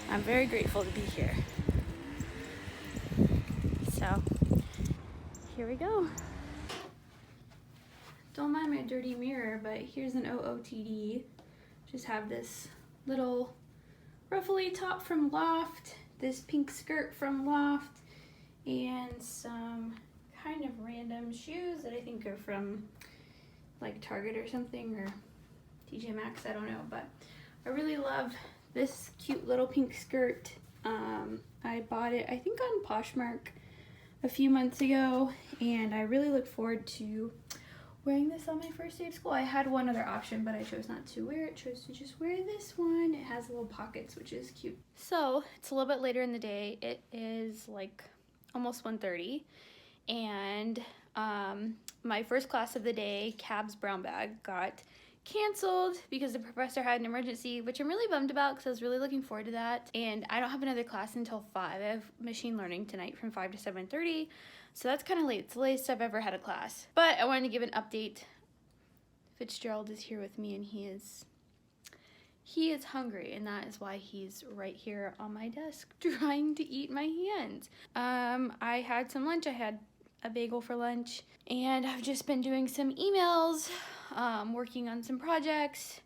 I'm very grateful to be here. So, here we go. Don't mind my dirty mirror, but here's an OOTD. Just have this little ruffly top from Loft, this pink skirt from Loft, and some kind of random shoes that I think are from like Target or something, or TJ Maxx, I don't know, but I really love this cute little pink skirt. I bought it, I think, on Poshmark a few months ago, and I really look forward to wearing this on my first day of school. I had one other option, but I chose not to wear it. Chose to just wear this one. It has little pockets, which is cute. So it's a little bit later in the day. It is like almost 1:30, and my first class of the day, Cab's brown bag, got canceled because the professor had an emergency, which I'm really bummed about because I was really looking forward to that. And I don't have another class until 5. I have machine learning tonight from 5 to 7:30. So that's kind of late. It's the latest I've ever had a class. But I wanted to give an update. Fitzgerald is here with me, and he is hungry, and that is why he's right here on my desk trying to eat my hands. I had some lunch. I had a bagel for lunch, and I've just been doing some emails, working on some projects,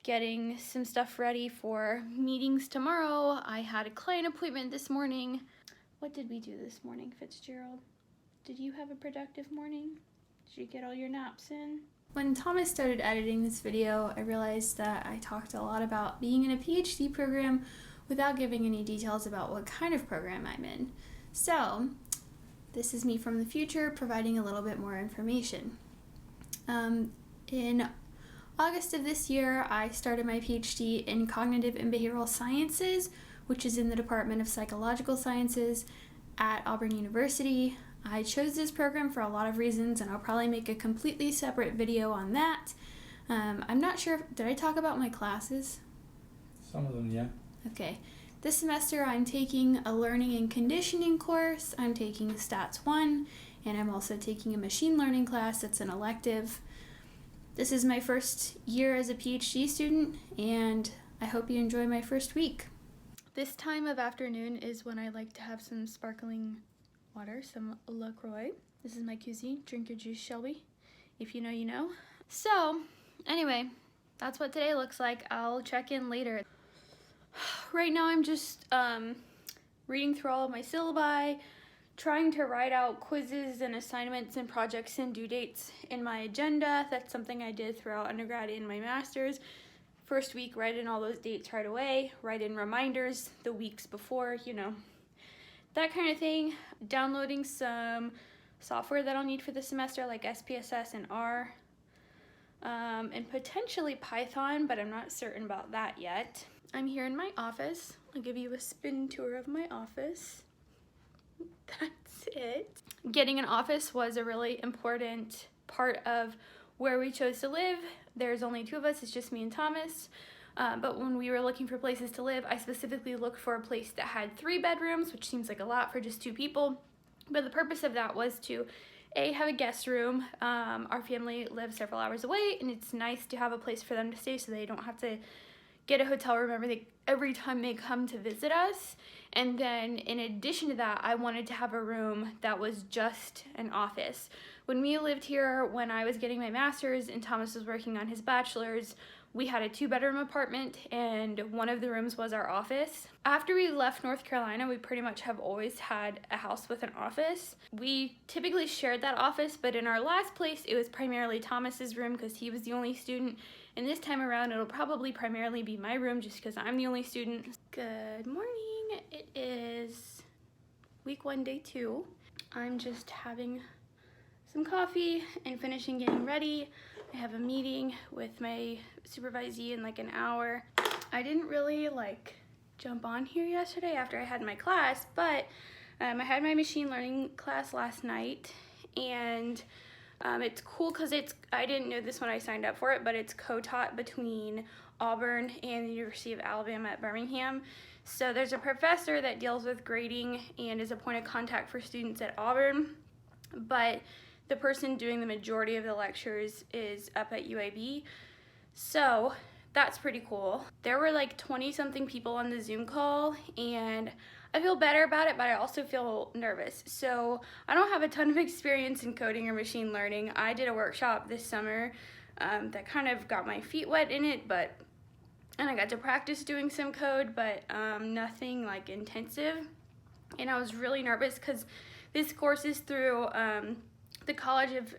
getting some stuff ready for meetings tomorrow. I had a client appointment this morning. What did we do this morning, Fitzgerald? Did you have a productive morning? Did you get all your naps in? When Thomas started editing this video, I realized that I talked a lot about being in a PhD program without giving any details about what kind of program I'm in. So, this is me from the future providing a little bit more information. In August of this year, I started my PhD in Cognitive and Behavioral Sciences, which is in the Department of Psychological Sciences at Auburn University. I chose this program for a lot of reasons, and I'll probably make a completely separate video on that. I'm not sure, did I talk about my classes? Some of them, yeah. Okay. This semester I'm taking a learning and conditioning course. I'm taking Stats 1, and I'm also taking a machine learning class that's an elective. This is my first year as a PhD student, and I hope you enjoy my first week. This time of afternoon is when I like to have some sparkling water, some LaCroix. This is my cuisine. Drink your juice, Shelby. If you know, you know. So, anyway, that's what today looks like. I'll check in later. Right now I'm just reading through all of my syllabi, trying to write out quizzes and assignments and projects and due dates in my agenda. That's something I did throughout undergrad and my master's. First week, write in all those dates right away, write in reminders the weeks before, you know, that kind of thing. Downloading some software that I'll need for the semester, like SPSS and R, and potentially Python, but I'm not certain about that yet. I'm here in my office. I'll give you a spin tour of my office. That's it. Getting an office was a really important part of where we chose to live. There's only 2 of us, it's just me and Thomas. But when we were looking for places to live, I specifically looked for a place that had 3 bedrooms, which seems like a lot for just 2 people. But the purpose of that was to, A, have a guest room. Our family lives several hours away, and it's nice to have a place for them to stay so they don't have to get a hotel room every time they come to visit us. And then in addition to that, I wanted to have a room that was just an office. When we lived here, when I was getting my master's and Thomas was working on his bachelor's, we had a 2-bedroom apartment, and one of the rooms was our office. After we left North Carolina, we pretty much have always had a house with an office. We typically shared that office, but in our last place, it was primarily Thomas's room because he was the only student. And this time around, it'll probably primarily be my room just because I'm the only student. Good morning. It is week 1, day 2. I'm just having some coffee and finishing getting ready. I have a meeting with my supervisee in like an hour. I didn't really jump on here yesterday after I had my class, but I had my machine learning class last night, and it's cool because I didn't know this when I signed up for it, but it's co-taught between Auburn and the University of Alabama at Birmingham. So there's a professor that deals with grading and is a point of contact for students at Auburn, but the person doing the majority of the lectures is up at UAB. So that's pretty cool. There were like 20 something people on the Zoom call, and I feel better about it, but I also feel nervous. So I don't have a ton of experience in coding or machine learning. I did a workshop this summer that kind of got my feet wet in it, and I got to practice doing some code, but nothing like intensive. And I was really nervous because this course is through the College of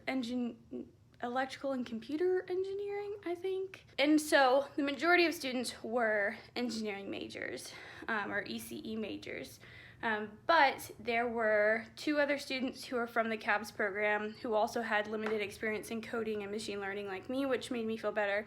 Electrical and Computer Engineering, I think. And so the majority of students were engineering majors or ECE majors. But there were 2 other students who are from the CABS program who also had limited experience in coding and machine learning like me, which made me feel better.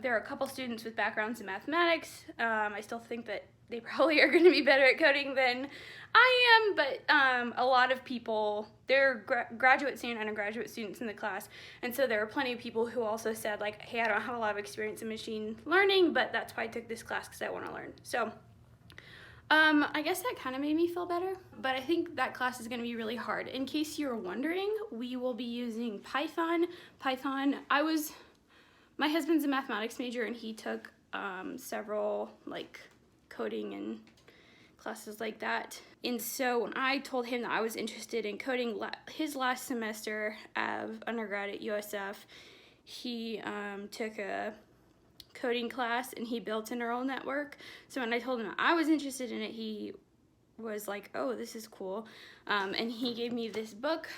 There are a couple students with backgrounds in mathematics. I still think that they probably are going to be better at coding than I am, but a lot of people, there are graduate student and undergraduate students in the class, and so there are plenty of people who also said, like, hey, I don't have a lot of experience in machine learning, but that's why I took this class, because I want to learn. So I guess that kind of made me feel better, but I think that class is going to be really hard. In case you're wondering, we will be using Python. My husband's a mathematics major, and he took several, like, coding and classes like that. And so when I told him that I was interested in coding his last semester of undergrad at USF, he took a coding class and he built a neural network. So when I told him I was interested in it, he was like, oh, this is cool. And he gave me this book,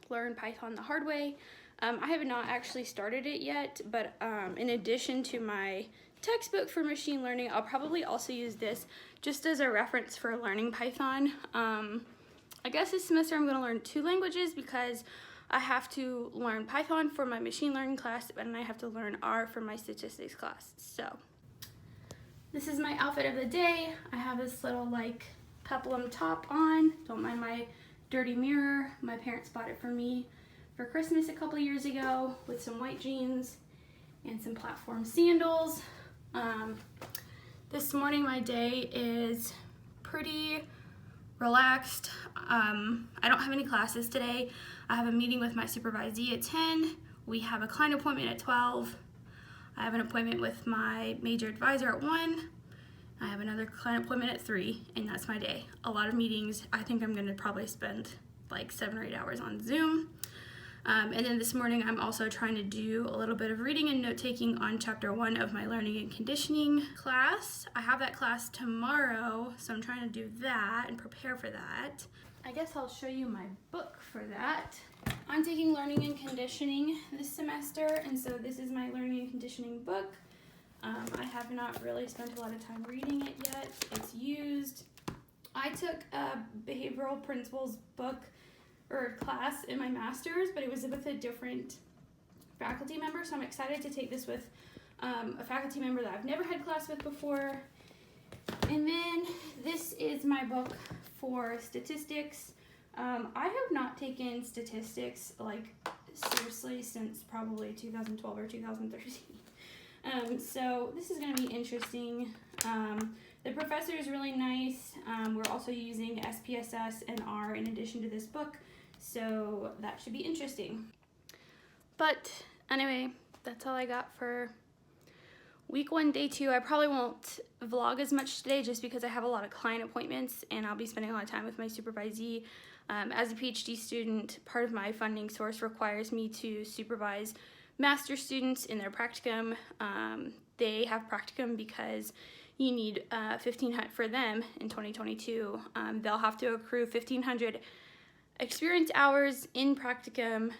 Learn Python the Hard Way. I have not actually started it yet, but in addition to my textbook for machine learning, I'll probably also use this just as a reference for learning Python. I guess this semester I'm going to learn 2 languages because I have to learn Python for my machine learning class, and I have to learn R for my statistics class. So this is my outfit of the day. I have this little like peplum top on. Don't mind my dirty mirror. My parents bought it for me for Christmas a couple years ago with some white jeans and some platform sandals. This morning my day is pretty relaxed. I don't have any classes today. I have a meeting with my supervisee at 10. We have a client appointment at 12. I have an appointment with my major advisor at 1. I have another client appointment at 3, and that's my day. A lot of meetings. I think I'm going to probably spend like 7 or 8 hours on Zoom. And then this morning I'm also trying to do a little bit of reading and note-taking on chapter 1 of my learning and conditioning class. I have that class tomorrow, so I'm trying to do that and prepare for that. I guess I'll show you my book for that. I'm taking learning and conditioning this semester, and so this is my learning and conditioning book. I have not really spent a lot of time reading it yet. It's used. I took a behavioral principles book or class in my master's, but it was with a different faculty member, so I'm excited to take this with a faculty member that I've never had class with before. And then this is my book for statistics. I have not taken statistics like seriously since probably 2012 or 2013. So this is going to be interesting. The professor is really nice. We're also using SPSS and R in addition to this book, so that should be interesting. But anyway, that's all I got for week 1, day 2. I probably won't vlog as much today just because I have a lot of client appointments and I'll be spending a lot of time with my supervisee. As a PhD student, part of my funding source requires me to supervise master's students in their practicum. They have practicum because you need 1,500 for them in 2022. They'll have to accrue 1,500 experience hours in practicum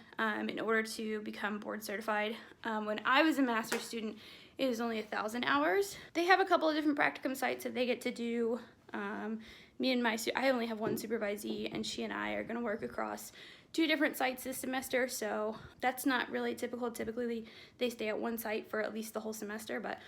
in order to become board certified. When I was a master's student, it was only 1,000 hours. They have a couple of different practicum sites that they get to do. I only have one supervisee, and she and I are going to work across 2 different sites this semester, so that's not really typical. Typically, they stay at one site for at least the whole semester, but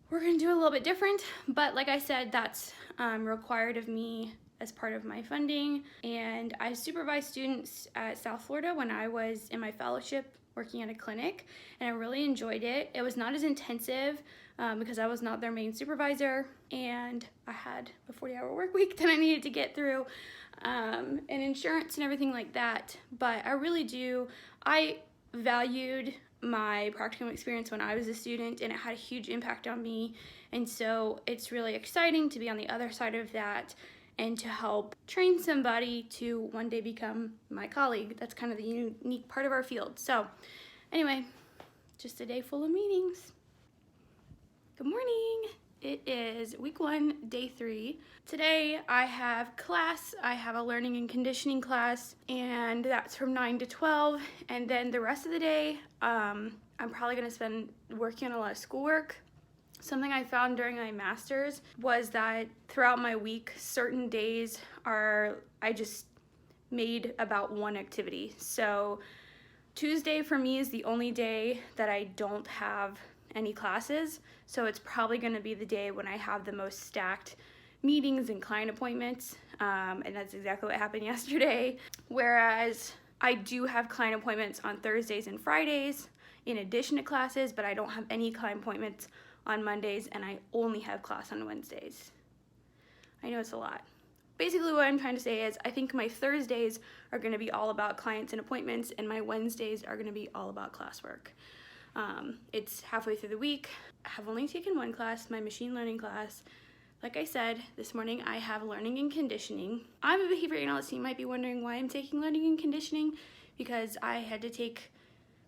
we're going to do a little bit different. But like I said, that's required of me as part of my funding, and I supervised students at South Florida when I was in my fellowship working at a clinic, and I really enjoyed it. It was not as intensive because I was not their main supervisor, and I had a 40-hour work week that I needed to get through, and insurance and everything like that. But I really do. I valued my practicum experience when I was a student, and it had a huge impact on me. And so it's really exciting to be on the other side of that and to help train somebody to one day become my colleague. That's kind of the unique part of our field. So anyway, just a day full of meetings. Good morning. It is week 1, day 3. Today I have class. I have a learning and conditioning class, and that's from 9 to 12. And then the rest of the day, I'm probably gonna spend working on a lot of schoolwork. Something I found during my master's was that throughout my week, certain days I just made about one activity. So Tuesday for me is the only day that I don't have any classes, so it's probably going to be the day when I have the most stacked meetings and client appointments, and that's exactly what happened yesterday. Whereas I do have client appointments on Thursdays and Fridays in addition to classes, but I don't have any client appointments on Mondays, and I only have class on Wednesdays. I know it's a lot. Basically what I'm trying to say is I think my Thursdays are going to be all about clients and appointments, and my Wednesdays are going to be all about classwork. It's halfway through the week. I have only taken one class, my machine learning class. Like I said, this morning I have learning and conditioning. I'm a behavior analyst, so you might be wondering why I'm taking learning and conditioning, because I had to take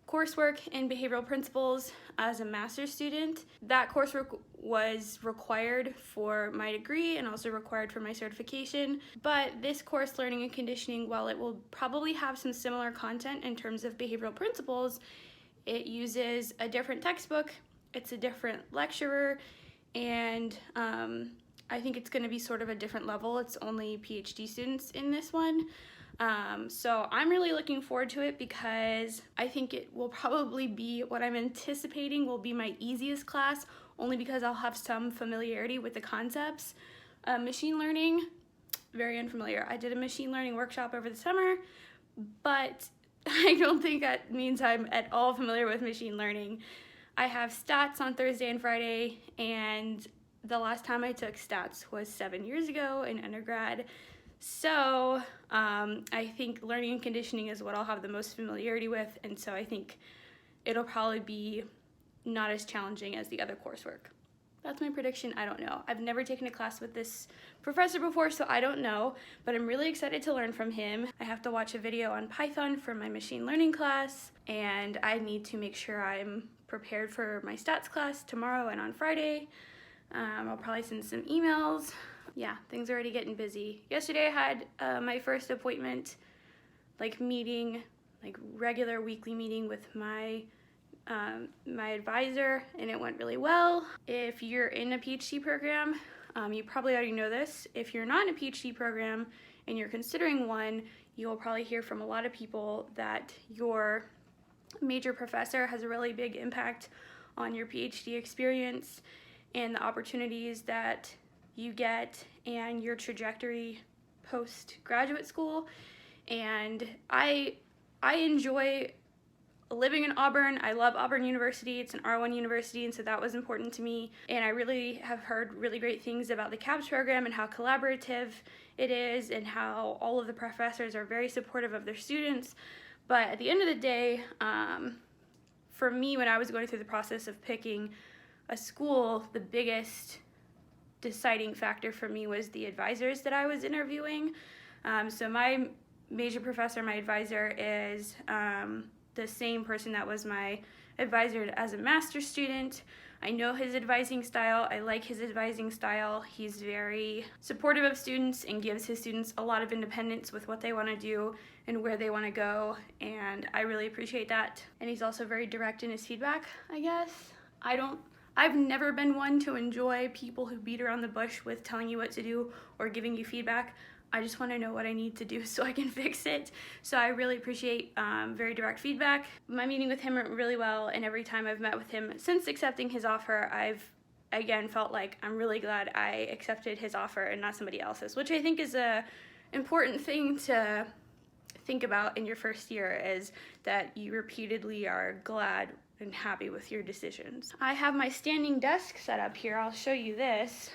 coursework in behavioral principles as a master's student. That coursework was required for my degree and also required for my certification. But this course, learning and conditioning, while it will probably have some similar content in terms of behavioral principles, it uses a different textbook, it's a different lecturer, and I think it's going to be sort of a different level. It's only PhD students in this one. So I'm really looking forward to it because I think it will probably be what I'm anticipating will be my easiest class, only because I'll have some familiarity with the concepts. Machine learning, very unfamiliar. I did a machine learning workshop over the summer, but I don't think that means I'm at all familiar with machine learning. I have stats on Thursday and Friday, and the last time I took stats was 7 years ago in undergrad. So I think learning and conditioning is what I'll have the most familiarity with, and so I think it'll probably be not as challenging as the other coursework. That's my prediction. I don't know. I've never taken a class with this professor before, so I don't know, but I'm really excited to learn from him. I have to watch a video on Python for my machine learning class, and I need to make sure I'm prepared for my stats class tomorrow and on Friday. I'll probably send some emails. Yeah, things are already getting busy. Yesterday I had my first appointment, meeting, regular weekly meeting with my advisor, and it went really well. If you're in a PhD program, you probably already know this. If you're not in a PhD program and you're considering one, you'll probably hear from a lot of people that your major professor has a really big impact on your PhD experience and the opportunities that you get and your trajectory post-graduate school. And I enjoy living in Auburn. I love Auburn University. It's an R1 university, and so that was important to me. And I really have heard really great things about the CAPS program and how collaborative it is and how all of the professors are very supportive of their students. But at the end of the day, for me, when I was going through the process of picking a school, the biggest deciding factor for me was the advisors that I was interviewing. So my major professor, my advisor, is the same person that was my advisor as a master's student. I know his advising style. I like his advising style. He's very supportive of students and gives his students a lot of independence with what they want to do and where they want to go, and I really appreciate that. And he's also very direct in his feedback, I guess. I've never been one to enjoy people who beat around the bush with telling you what to do or giving you feedback. I just want to know what I need to do so I can fix it. So I really appreciate very direct feedback. My meeting with him went really well, and every time I've met with him since accepting his offer, I've again felt like I'm really glad I accepted his offer and not somebody else's, which I think is a important thing to think about in your first year, is that you repeatedly are glad and happy with your decisions. I have my standing desk set up here. I'll show you this.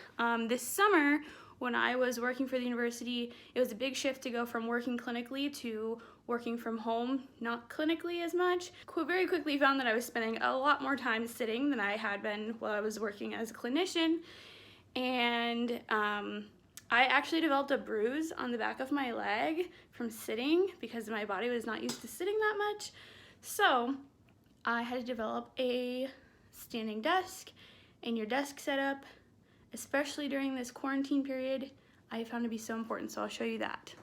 This summer, when I was working for the university, it was a big shift to go from working clinically to working from home, not clinically as much. Very quickly found that I was spending a lot more time sitting than I had been while I was working as a clinician. And I actually developed a bruise on the back of my leg from sitting because my body was not used to sitting that much. So I had to develop a standing desk, and your desk setup, especially during this quarantine period, I found to be so important, so I'll show you that.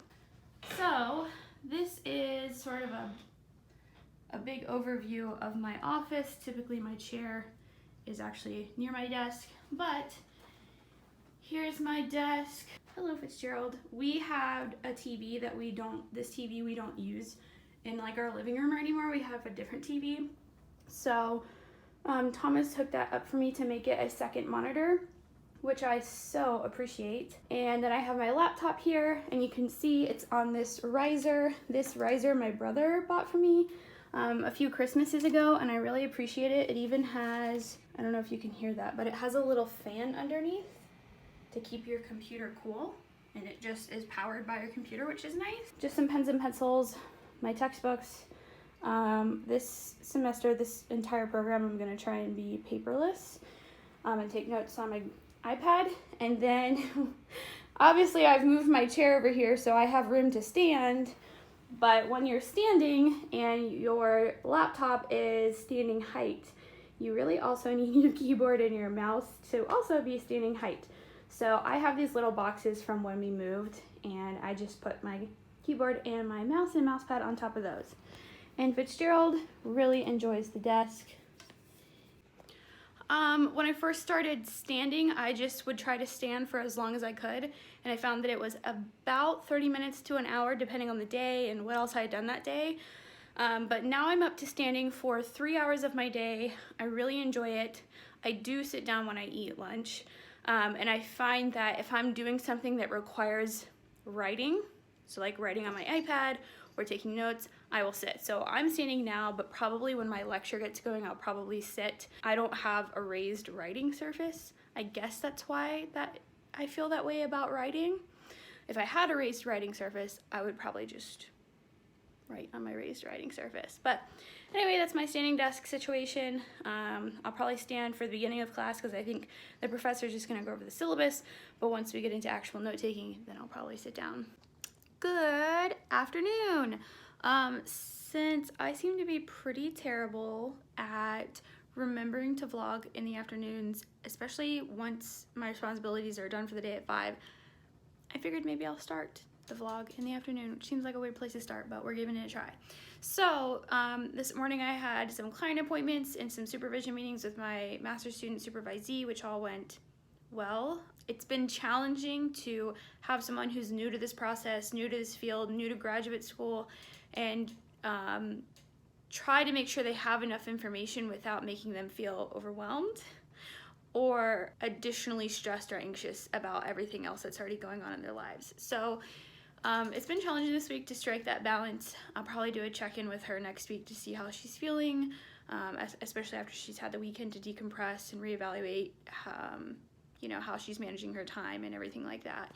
So this is sort of a big overview of my office. Typically my chair is actually near my desk, but here's my desk. Hello, Fitzgerald. We have a TV that this TV we don't use in like our living room anymore. We have a different TV. So Thomas hooked that up for me to make it a second monitor, which I so appreciate. And then I have my laptop here, and you can see it's on this riser. This riser my brother bought for me a few Christmases ago, and I really appreciate it. It even has, I don't know if you can hear that, but it has a little fan underneath to keep your computer cool, and it just is powered by your computer, which is nice. Just some pens and pencils, my textbooks. This semester, this entire program, I'm gonna try and be paperless and take notes on my iPad. And then obviously I've moved my chair over here so I have room to stand, but when you're standing and your laptop is standing height, you really also need your keyboard and your mouse to also be standing height. So I have these little boxes from when we moved, and I just put my keyboard and my mouse and mouse pad on top of those. And Fitzgerald really enjoys the desk. When I first started standing, I just would try to stand for as long as I could, and I found that it was about 30 minutes to an hour depending on the day and what else I had done that day. But now I'm up to standing for 3 hours of my day. I really enjoy it. I do sit down when I eat lunch, and I find that if I'm doing something that requires writing, so like writing on my iPad or taking notes, I will sit. So I'm standing now, but probably when my lecture gets going, I'll probably sit. I don't have a raised writing surface. I guess that's why I feel that way about writing. If I had a raised writing surface, I would probably just write on my raised writing surface. But anyway, that's my standing desk situation. I'll probably stand for the beginning of class because I think the professor's just gonna go over the syllabus, but once we get into actual note-taking, then I'll probably sit down. Good afternoon. Since I seem to be pretty terrible at remembering to vlog in the afternoons, especially once my responsibilities are done for the day at 5, I figured maybe I'll start the vlog in the afternoon, which seems like a weird place to start, but we're giving it a try. So this morning I had some client appointments and some supervision meetings with my master's student Supervising, which all went well. It's been challenging to have someone who's new to this process, new to this field, new to graduate school, and try to make sure they have enough information without making them feel overwhelmed or additionally stressed or anxious about everything else that's already going on in their lives. So it's been challenging this week to strike that balance. I'll probably do a check-in with her next week to see how she's feeling, especially after she's had the weekend to decompress and reevaluate how she's managing her time and everything like that.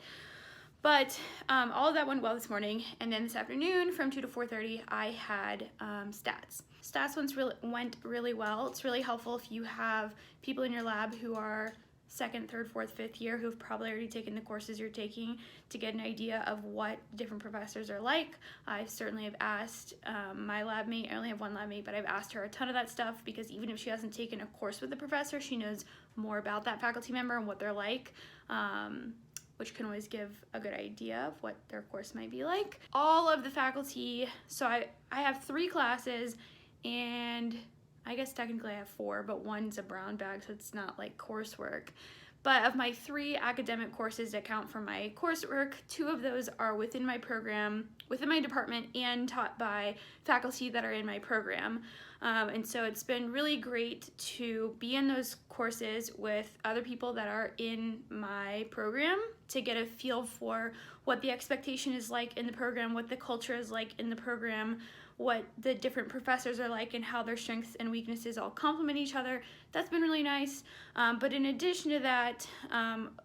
But all of that went well this morning, and then this afternoon from 2 to 4:30 I had stats. Stats went really well. It's really helpful if you have people in your lab who are second, third, fourth, fifth year who've probably already taken the courses you're taking to get an idea of what different professors are like. I certainly have asked my lab mate, I only have one lab mate, but I've asked her a ton of that stuff because even if she hasn't taken a course with the professor, she knows more about that faculty member and what they're like, which can always give a good idea of what their course might be like. All of the faculty, so I have 3 classes, and I guess technically I have 4, but one's a brown bag, so it's not like coursework. But of my 3 academic courses that count for my coursework, 2 of those are within my program, within my department, and taught by faculty that are in my program. And so it's been really great to be in those courses with other people that are in my program to get a feel for what the expectation is like in the program, what the culture is like in the program, what the different professors are like, and how their strengths and weaknesses all complement each other. That's been really nice. But in addition to that,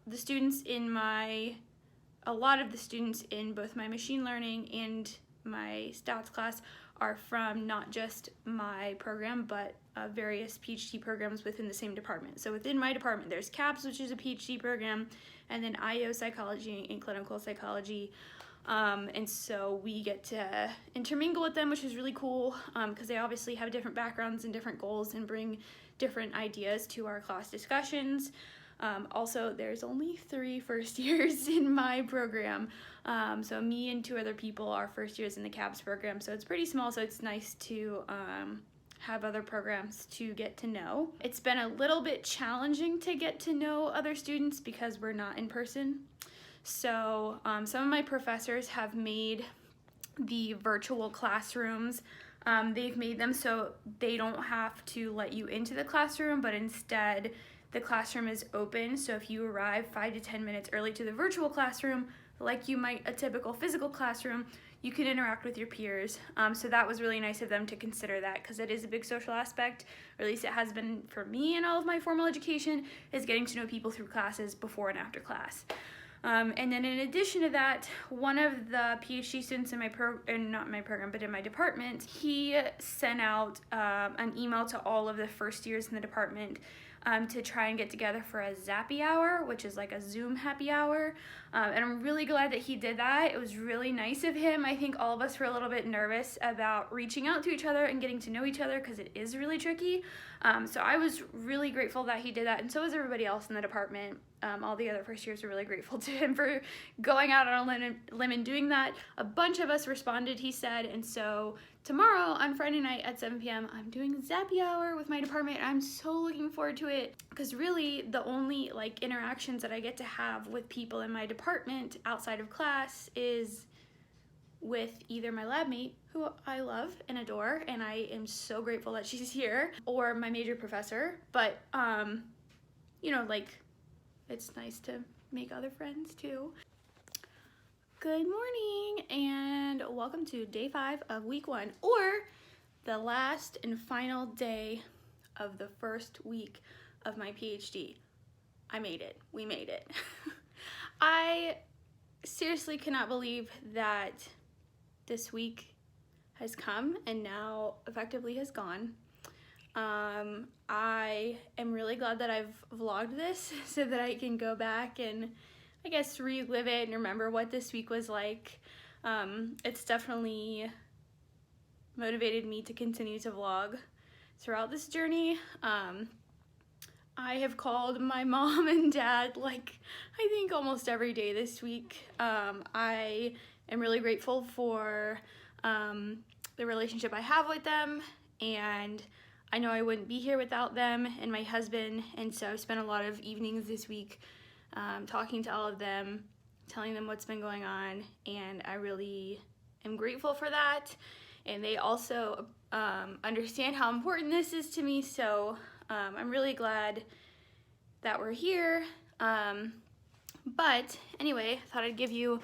the students in a lot of the students in both my machine learning and my stats class are from not just my program, but various PhD programs within the same department. So within my department, there's CAPS, which is a PhD program, and then IO psychology and clinical psychology. And so we get to intermingle with them, which is really cool, because they obviously have different backgrounds and different goals and bring different ideas to our class discussions. Also, there's only 3 first years in my program. So me and 2 other people are first years in the CAPS program. So it's pretty small, so it's nice to have other programs to get to know. It's been a little bit challenging to get to know other students because we're not in person. So some of my professors have made the virtual classrooms. They've made them so they don't have to let you into the classroom, but instead the classroom is open. So if you arrive 5 to 10 minutes early to the virtual classroom, like you might a typical physical classroom, you can interact with your peers. So that was really nice of them to consider that, because it is a big social aspect, or at least it has been for me in all of my formal education, is getting to know people through classes before and after class. And then in addition to that, one of the PhD students in my not my program, but in my department, he sent out an email to all of the first years in the department to try and get together for a Zappy hour, which is like a Zoom happy hour. And I'm really glad that he did that. It was really nice of him. I think all of us were a little bit nervous about reaching out to each other and getting to know each other, because it is really tricky. So I was really grateful that he did that, and so was everybody else in the department. All the other first years were really grateful to him for going out on a limb and doing that. A bunch of us responded, he said, and so tomorrow on Friday night at 7 p.m. I'm doing Zappy hour with my department. I'm so looking forward to it, because really the only like interactions that I get to have with people in my department outside of class is with either my lab mate, who I love and adore, and I am so grateful that she's here, or my major professor. But you know, like, it's nice to make other friends too. Good morning and welcome to day 5 of week 1, or the last and final day of the first week of my PhD. I made it. We made it. I seriously cannot believe that this week has come and now effectively has gone. I am really glad that I've vlogged this so that I can go back and I guess relive it and remember what this week was like. It's definitely motivated me to continue to vlog throughout this journey. I have called my mom and dad like I think almost every day this week. I am really grateful for the relationship I have with them, and I know I wouldn't be here without them and my husband, and so I've spent a lot of evenings this week talking to all of them, telling them what's been going on, and I really am grateful for that. And they also understand how important this is to me, so I'm really glad that we're here. But anyway, I thought I'd give you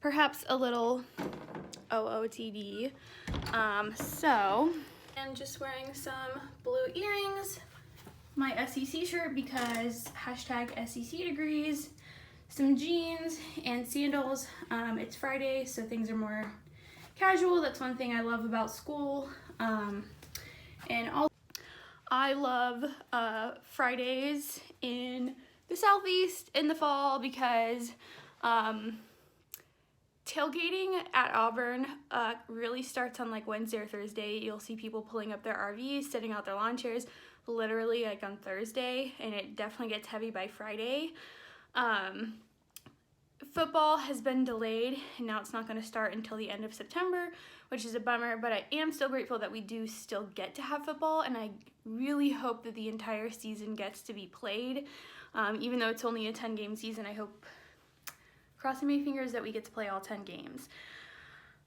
perhaps a little OOTD. So I'm just wearing some blue earrings, my SEC shirt because hashtag SEC degrees, some jeans and sandals. It's Friday, so things are more casual. That's one thing I love about school. And also I love Fridays in the Southeast in the fall because tailgating at Auburn really starts on like Wednesday or Thursday. You'll see people pulling up their RVs, setting out their lawn chairs literally like on Thursday, and it definitely gets heavy by Friday. Football has been delayed, and now it's not going to start until the end of September, which is a bummer, but I am still grateful that we do still get to have football, and I really hope that the entire season gets to be played. Even though it's only a 10-game season, I hope, crossing my fingers, that we get to play all 10 games.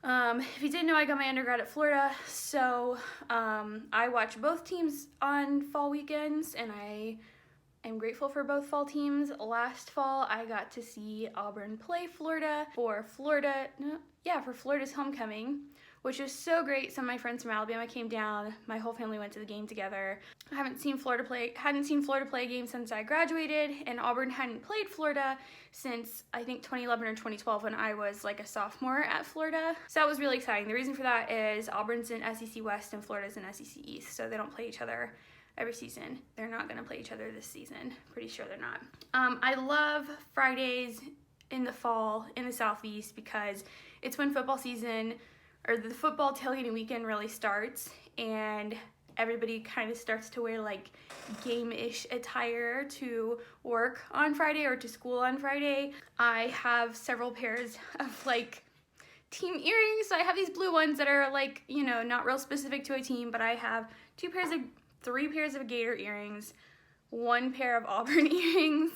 If you didn't know, I got my undergrad at Florida, so I watch both teams on fall weekends, and I'm grateful for both fall teams. Last fall, I got to see Auburn play Florida for Florida's homecoming, which was so great. Some of my friends from Alabama came down. My whole family went to the game together. I hadn't seen Florida play a game since I graduated, and Auburn hadn't played Florida since I think 2011 or 2012 when I was like a sophomore at Florida. So that was really exciting. The reason for that is Auburn's in SEC West and Florida's in SEC East, so they don't play each other every season. They're not going to play each other this season. Pretty sure they're not. I love Fridays in the fall in the Southeast because it's when football season, or the football tailgating weekend, really starts, and everybody kind of starts to wear like game-ish attire to work on Friday or to school on Friday. I have several pairs of like team earrings. So I have these blue ones that are like, you know, not real specific to a team, but I have 3 pairs of Gator earrings, 1 pair of Auburn earrings,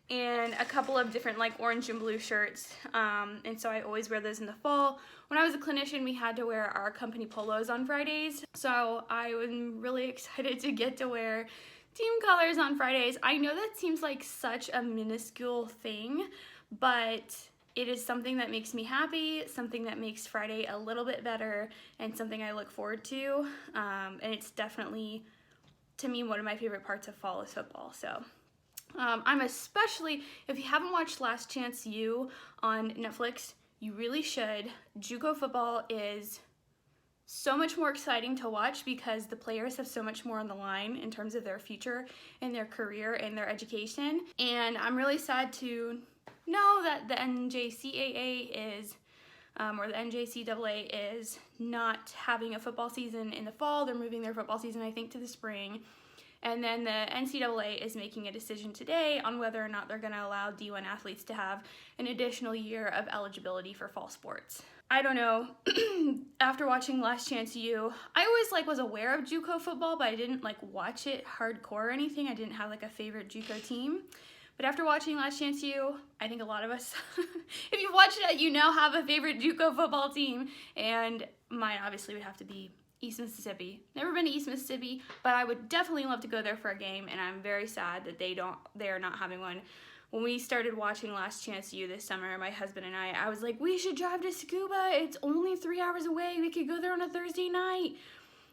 and a couple of different like orange and blue shirts, and so I always wear those in the fall. When I was a clinician, we had to wear our company polos on Fridays, so I was really excited to get to wear team colors on Fridays. I know that seems like such a minuscule thing, but it is something that makes me happy, something that makes Friday a little bit better, and something I look forward to, and it's definitely, to me, one of my favorite parts of fall is football. So I'm especially, if you haven't watched Last Chance U on Netflix, you really should. JUCO football is so much more exciting to watch because the players have so much more on the line in terms of their future and their career and their education. And I'm really sad to know that the NJCAA is, or the NJCAA is not having a football season in the fall. They're moving their football season, I think, to the spring. And then the NCAA is making a decision today on whether or not they're going to allow D1 athletes to have an additional year of eligibility for fall sports. I don't know. After watching Last Chance U, I always was aware of JUCO football, but I didn't watch it hardcore or anything. I didn't have a favorite JUCO team. But after watching Last Chance U, I think a lot of us, if you've watched it, you now have a favorite JUCO football team, and mine obviously would have to be East Mississippi. Never been to East Mississippi, but I would definitely love to go there for a game, and I'm very sad that they are not having one. When we started watching Last Chance U this summer, my husband and I was like, we should drive to Scuba. It's only 3 hours away. We could go there on a Thursday night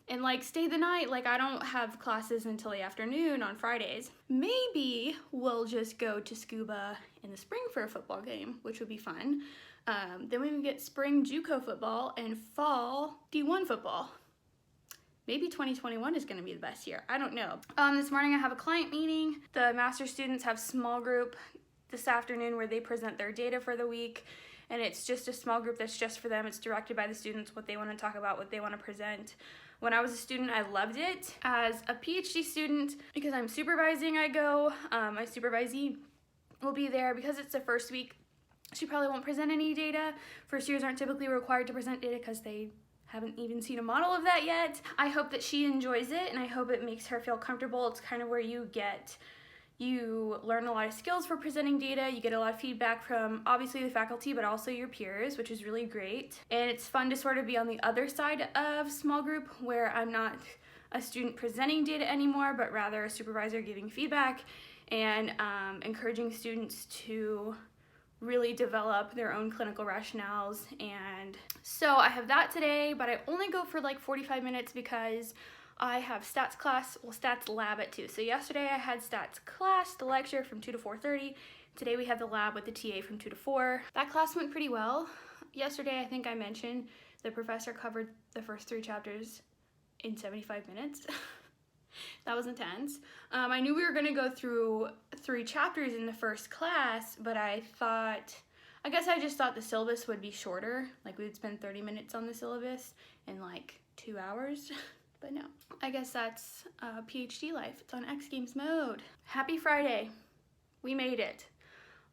and stay the night. I don't have classes until the afternoon on Fridays. Maybe we'll just go to Scuba in the spring for a football game, which would be fun. Then we would get spring JUCO football and fall D1 football. Maybe 2021 is going to be the best year. I don't know. This morning I have a client meeting. The master students have small group this afternoon where they present their data for the week. And it's just a small group that's just for them. It's directed by the students, what they want to talk about, what they want to present. When I was a student, I loved it. As a PhD student, because I'm supervising, I go. My supervisee will be there. Because it's the first week, she probably won't present any data. First years aren't typically required to present data because they haven't even seen a model of that yet. I hope that she enjoys it, and I hope it makes her feel comfortable. It's kind of where you learn a lot of skills for presenting data. You get a lot of feedback from obviously the faculty, but also your peers, which is really great. And it's fun to sort of be on the other side of small group where I'm not a student presenting data anymore, but rather a supervisor giving feedback and encouraging students to really develop their own clinical rationales. And so I have that today, but I only go for 45 minutes because I have stats class, stats lab at 2. So yesterday I had stats class, the lecture from 2 to 4:30. Today we have the lab with the TA from 2 to 4. That class went pretty well. Yesterday I think I mentioned the professor covered the first 3 chapters in 75 minutes. That was intense. I knew we were going to go through 3 chapters in the first class, but I guess I just thought the syllabus would be shorter. We would spend 30 minutes on the syllabus in 2 hours. But no, I guess that's PhD life. It's on X Games mode. Happy Friday. We made it.